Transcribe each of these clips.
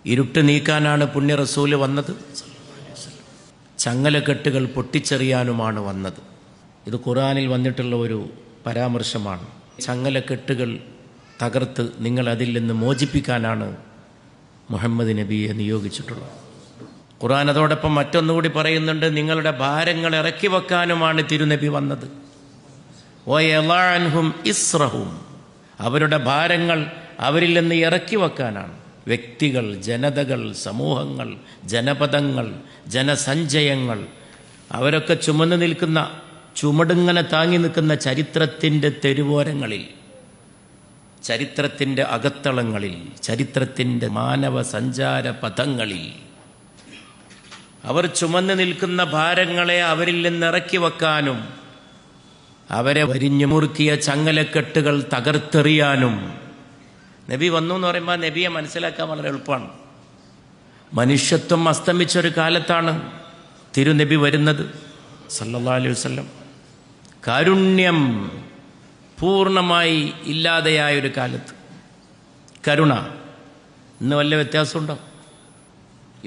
ഇരുട്ട് നീക്കാനാണ് പുണ്യ റസൂല് വന്നത്. ചങ്ങലക്കെട്ടുകൾ പൊട്ടിച്ചെറിയാനുമാണ് വന്നത്. ഇത് ഖുർആനിൽ വന്നിട്ടുള്ള ഒരു പരാമർശമാണ്. ചങ്ങലക്കെട്ടുകൾ തകർത്ത് നിങ്ങൾ അതിൽ നിന്ന് മോചിപ്പിക്കാനാണ് മുഹമ്മദ് നബിയെ നിയോഗിച്ചിട്ടുള്ളത്. ഖുർആൻ അതോടൊപ്പം മറ്റൊന്നുകൂടി പറയുന്നുണ്ട്, നിങ്ങളുടെ ഭാരങ്ങൾ ഇറക്കി വെക്കാനുമാണ് തിരുനബി വന്നത്. വയളഅൻഹും ഇസ്റഹും, അവരുടെ ഭാരങ്ങൾ അവരിൽ നിന്ന് ഇറക്കി വെക്കാനാണ്. വ്യക്തികൾ, ജനതകൾ, സമൂഹങ്ങൾ, ജനപദങ്ങൾ, ജനസഞ്ചയങ്ങൾ, അവരൊക്കെ ചുമന്നു നിൽക്കുന്ന, ചുമടിങ്ങനെ താങ്ങി നിൽക്കുന്ന ചരിത്രത്തിൻ്റെ തെരുവോരങ്ങളിൽ, ചരിത്രത്തിൻ്റെ അകത്തളങ്ങളിൽ, ചരിത്രത്തിൻ്റെ മാനവ സഞ്ചാര പഥങ്ങളിൽ അവർ ചുമന്നു നിൽക്കുന്ന ഭാരങ്ങളെ അവരിൽ നിന്ന് ഇറക്കി വെക്കാനും അവരെ വരിഞ്ഞു മുറുക്കിയ ചങ്ങലക്കെട്ടുകൾ തകർത്തെറിയാനും നബി വന്നു എന്ന് പറയുമ്പോൾ നബിയെ മനസ്സിലാക്കാൻ വളരെ എളുപ്പമാണ്. മനുഷ്യത്വം അസ്തമിച്ചൊരു കാലത്താണ് തിരുനബി വരുന്നത് സല്ലല്ലാഹു അലൈഹി വസല്ലം. കാരുണ്യം പൂർണ്ണമായി ഇല്ലാതെയായൊരു കാലത്ത് കരുണ. ഇന്ന് വല്ല വ്യത്യാസമുണ്ടോ?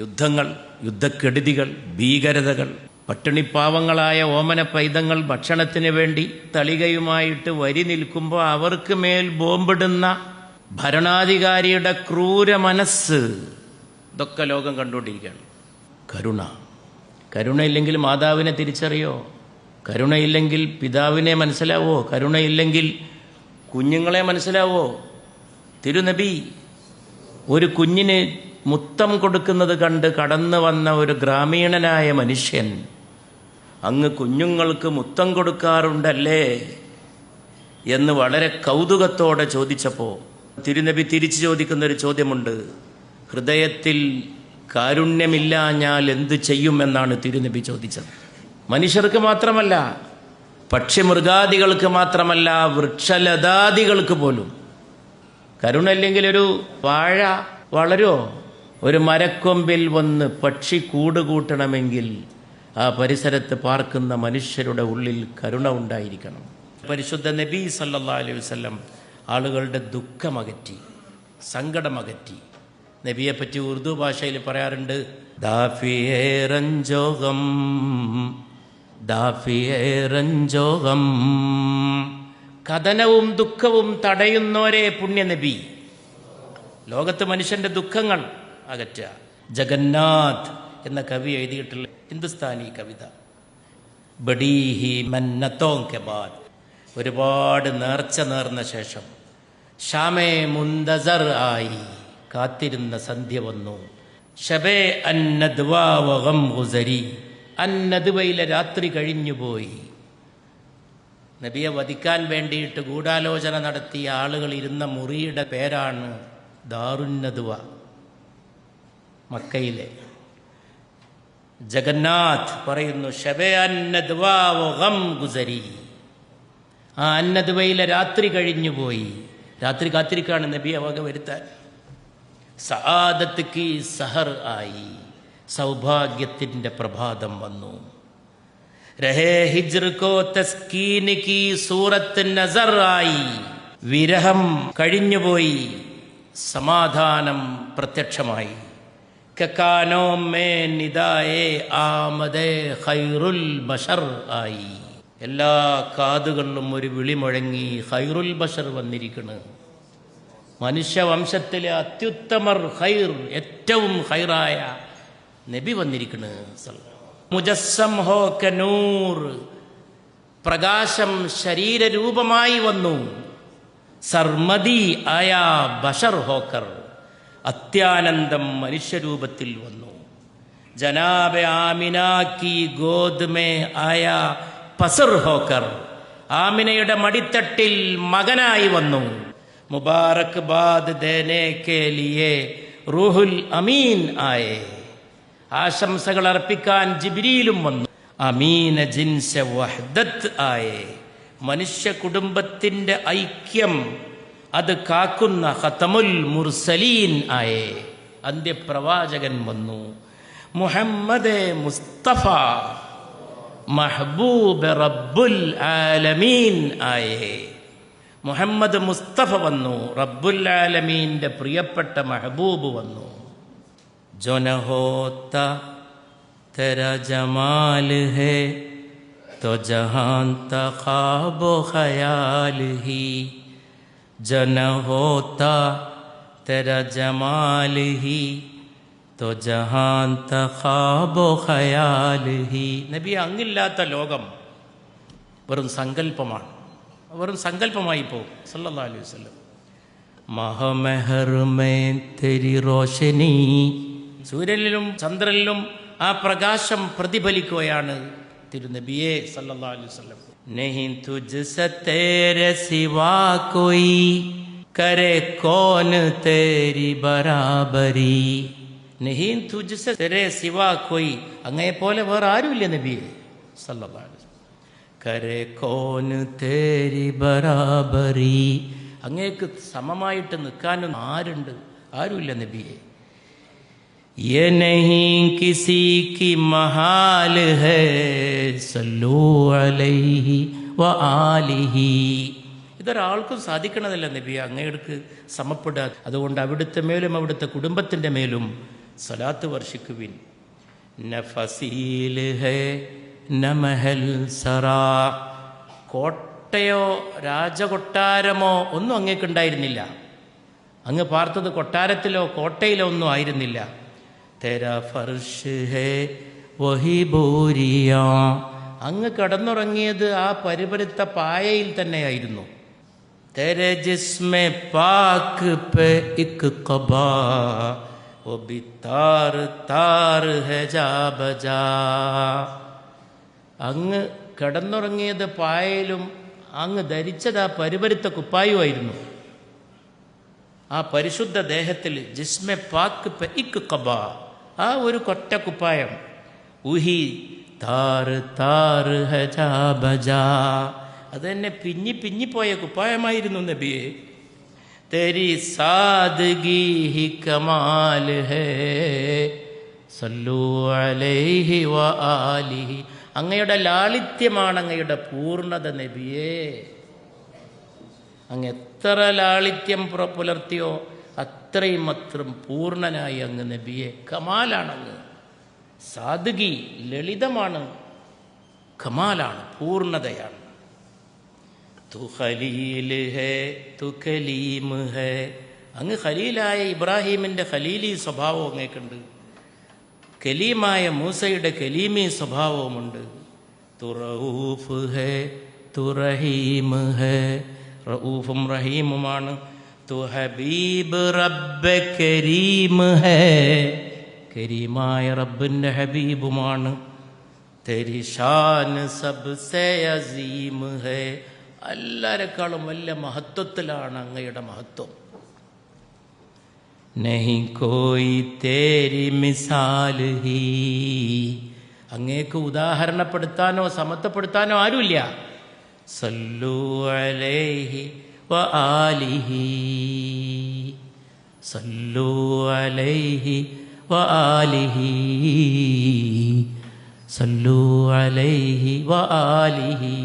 യുദ്ധങ്ങൾ, യുദ്ധക്കെടുതികൾ, ഭീകരതകൾ, പട്ടിണിപ്പാവങ്ങളായ ഓമന പൈതങ്ങൾ ഭക്ഷണത്തിന് വേണ്ടി തളികയുമായിട്ട് വരി നിൽക്കുമ്പോൾ അവർക്ക് മേൽ ബോംബിടുന്ന ഭരണാധികാരിയുടെ ക്രൂര മനസ്സ്, ഇതൊക്കെ ലോകം കണ്ടുകൊണ്ടിരിക്കുകയാണ്. കരുണയില്ലെങ്കിൽ മാതാവിനെ തിരിച്ചറിയോ? കരുണയില്ലെങ്കിൽ പിതാവിനെ മനസ്സിലാവോ? കരുണയില്ലെങ്കിൽ കുഞ്ഞുങ്ങളെ മനസ്സിലാവോ? തിരുനബി ഒരു കുഞ്ഞിന് മുത്തം കൊടുക്കുന്നത് കണ്ട് കടന്നു വന്ന ഒരു ഗ്രാമീണനായ മനുഷ്യൻ അങ്ങ് കുഞ്ഞുങ്ങൾക്ക് മുത്തം കൊടുക്കാറുണ്ടല്ലേ എന്ന് വളരെ കൗതുകത്തോടെ ചോദിച്ചപ്പോൾ തിരുനബി തിരിച്ചു ചോദിക്കുന്നൊരു ചോദ്യമുണ്ട്. ഹൃദയത്തിൽ കാരുണ്യമില്ലാഞ്ഞാൽ എന്തു ചെയ്യുമെന്നാണ് തിരുനബി ചോദിച്ചത്. മനുഷ്യർക്ക് മാത്രമല്ല, പക്ഷിമൃഗാദികൾക്ക് മാത്രമല്ല, വൃക്ഷലതാദികൾക്ക് പോലും. കരുണ ഇല്ലെങ്കിൽ ഒരു വാഴ വളരുമോ? ഒരു മരക്കൊമ്പിൽ വന്ന് പക്ഷി കൂടുകൂട്ടണമെങ്കിൽ ആ പരിസരത്ത് പാർക്കുന്ന മനുഷ്യരുടെ ഉള്ളിൽ കരുണ ഉണ്ടായിരിക്കണം. പരിശുദ്ധ നബി സല്ലല്ലാഹു അലൈഹി വസല്ലം ആളുകളുടെ ദുഃഖമകറ്റി, സങ്കടമകറ്റി. നബിയെപ്പറ്റി ഉറുദു ഭാഷയിൽ പറയാറുണ്ട്, ദാഫിയേ റഞ്ചോഗം, ദാഫിയേ റഞ്ചോഗം. കഥനവും ദുഃഖവും തടയുന്നവരെ പുണ്യനബി. ലോകത്ത് മനുഷ്യന്റെ ദുഃഖങ്ങൾ അകറ്റുക. ജഗന്നാഥ് എന്ന കവി എഴുതിയിട്ടുള്ള ഹിന്ദുസ്ഥാനി കവിത, ബഡീഹി മന്നത്തോം കെ ബാദ്, ഒരുപാട് നേർച്ച നേർന്ന ശേഷം ഷാമേ മുന്തസർ ആയി, കാത്തിരുന്ന സന്ധ്യ വന്നു. ഷബേ അന്നദ്വാ വഗം ഗുസരി, അന്നദ്വയിലെ രാത്രി കഴിഞ്ഞുപോയി. നബിയെ വധിക്കാൻ വേണ്ടിയിട്ട് ഗൂഢാലോചന നടത്തിയ ആളുകൾ ഇരുന്ന മുറിയുടെ പേരാണ് ദാറുന്നദ്വ. മക്കയിലെ ജഗന്നാഥ് പറയുന്നു, ഷബേ അന്നദ്വാ വഗം ഗുസരി, ആ അന്നദ്വയിലെ രാത്രി കഴിഞ്ഞുപോയി. രാത്രി കാത്തിരിക്കാണ് നബിയെ വക വരുത്താൻ. സആദത്ത് കി സഹർ ആയി, സൗഭാഗ്യത്തിൻ്റെ പ്രഭാതം വന്നു. രഹേ ഹിജ്ർ കോ തസ്കീൻ കി സൂറത്ത് നസർ ആയി, വിരഹം കഴിഞ്ഞുപോയി, സമാധാനം പ്രത്യക്ഷമായി. കക്കാനോ മേ നിദായേ ആമദേ ഖൈറുൽ ബശർ ആയി, എല്ലാ കാതുകളിലും ഒരു വിളി മുഴങ്ങി, ഖൈറുൽ ബശർ വന്നിരിക്കണ്. മനുഷ്യവംശത്തിലെ അത്യുത്തമർ, ഖൈർ, ഏറ്റവും ഖൈറായ നബി വന്നിരിക്കണ്. മുജസ്സം ഹോ കനൂർ, പ്രകാശം ശരീരരൂപമായി വന്നു. സർമദി ആയാ ബഷർ ഹോക്കർ, അത്യാനന്ദം മനുഷ്യരൂപത്തിൽ വന്നു. ജനാബെ ആമിന കി ഗോദ് മേ ആയാ പസർ ഹോക്കർ, ആമിനയുടെ മടിത്തട്ടിൽ മകനായി വന്നു. മുബാറക് ബാദ് ദേനെ കെ ലിയേ റൂഹുൽ അമീൻ ആയേ, ആശംസകൾ അർപ്പിക്കാൻ ജിബ്രീലും വന്നു. അമീന ജിൻസ വഹ്ദത്ത് ആയേ, മനുഷ്യ കുടുംബത്തിന്റെ ഐക്യം അത് കാക്കുന്ന ഖതമുൽ മുർസലീൻ ആയേ, അന്ത്യപ്രവാചകൻ വന്നു. മുഹമ്മദ് മുസ്തഫ മഹബൂബ് റബ്ബുൽ ആലമീൻ ആയേ, മുഹമ്മദ് മുസ്തഫ വന്നു, റബ്ബുൽ ആലമീൻ്റെ പ്രിയപ്പെട്ട മെഹബൂബ് വന്നു. जो न होता तेरा जमाल है तो जहां था ख्वाबो ख्याल ही, जो न होता तेरा जमाल ही तो जहां था ख्वाबो ഖയാൽ ഹി. നബി, അങ്ങില്ലാത്ത ലോകം വെറും സങ്കല്പമാണ്, വെറും സങ്കല്പമായി പോകും സല്ലല്ലാഹു അലൈഹി വസല്ലം. മഹമെഹർ മേ തെരി റോഷനി, സൂര്യനിലും ചന്ദ്രനിലും ആ പ്രകാശം പ്രതിഫലിക്കുകയാണ് തിരുനബിയെ സല്ലല്ലാഹു അലൈഹി വസല്ലം. നഹി തുജ്സെ തേരെ സിവാ കോയി करे कौन तेरी बराबरी, नहीं तुझसे तेरे सिवा कोई, അങ്ങയെപ്പോലെ വേറെ ആരുമില്ല നബിയെ സല്ലല്ലാഹു അലൈഹി വസല്ലം. करे कौन तेरी बराबरी, അങ്ങേക്ക് സമമായിട്ട് നിൽക്കാനും ആരുണ്ട്? ആരുമില്ല നബിയെ. ये नहीं किसी की महाल है सल्लു അലൈഹി വ ആലിഹി, ഇതൊരാൾക്കും സാധിക്കണതല്ല നബി, അങ്ങേക്ക് സമപ്പെടുക. അതുകൊണ്ട് അവിടുത്തെ മേലും അവിടുത്തെ കുടുംബത്തിൻ്റെ മേലും സലാത്ത് വർഷിക്കുവിൻ. നഫസീൽ ഹേ നമഹൽ സറാ, കോട്ടയോ രാജകൊട്ടാരമോ ഒന്നും അങ്ങേക്കുണ്ടായിരുന്നില്ല. അങ്ങ് പാർത്തത് കൊട്ടാരത്തിലോ കോട്ടയിലോ ഒന്നും ആയിരുന്നില്ല. തെരാ ഫർഷ് ഹേ വഹി ബോരിയാ, അങ്ങ് കടന്നുറങ്ങിയത് ആ പരിപരുത്ത പായയിൽ തന്നെയായിരുന്നു. तेरे जिस्मे पाक पे एक क़बा वो भी तार तार है जा बजा, അങ്ങ് കിടന്നുറങ്ങിയത് പായയിലും അങ്ങ് ധരിച്ചത് ആ പരിപരുത്ത കുപ്പായുമായിരുന്നു. ആ പരിശുദ്ധ ദേഹത്തിൽ ജിസ്മെ പാക്ക് പെ ഇക് ഖബാ, ആ ഒരു കൊറ്റ കുപ്പായം. ഉഹി താർ താർ ഹെ ജാ ബജാ, അതെന്നെ പിഞ്ഞിപ്പോയ കുപ്പായമായിരുന്നു നബിയെ. തെരി സാദഗി ഹി കമാൽ ഹേ സല്ലു അലൈഹി വ ആലിഹി, അങ്ങയുടെ ലാളിത്യമാണ് അങ്ങയുടെ പൂർണ്ണത നബിയെ. അങ്ങ് എത്ര ലാളിത്യം പുലർത്തിയോ അത്രയും മാത്രം പൂർണ്ണനായി അങ്ങ് നബിയെ. കമാലാണങ്ങ്, സാദഗി ലളിതമാണ്, കമാലാണ്, പൂർണ്ണതയാണ്. തു ഖലീൽ ഹേ തു കലീം ഹേ, അങ്ങ് ഖലീലായ ഇബ്രാഹീമിൻ്റെ ഖലീലി സ്വഭാവം അങ്ങേക്കുണ്ട്, കലീമായ മൂസയുടെ കലീമി സ്വഭാവവുമുണ്ട്. തു റഊഫ് ഹേ തു റഹീം ഹേ, റഊഫും റഹീമുമാണ്. തു ഹബീബ് റബ്ബ് കരീം ഹേ, കരീമായ റബ്ബിൻ്റെ ഹബീബുമാണ്. തെരി ഷാൻ സബ്സെ അസീം ഹേ, എല്ലാരെക്കാളും വലിയ മഹത്വത്തിലാണ് അങ്ങയുടെ മഹത്വം. നഹി കോയി തേരി മിസാൽ ഹി, അങ്ങേക്ക് ഉദാഹരണപ്പെടുത്താനോ സമത്വപ്പെടുത്താനോ ആരുമില്ല. സല്ലു അലൈഹി വ ആലിഹി സല്ലു അലൈഹി വ ആലിഹി സല്ലു അലൈഹി വ ആലിഹി.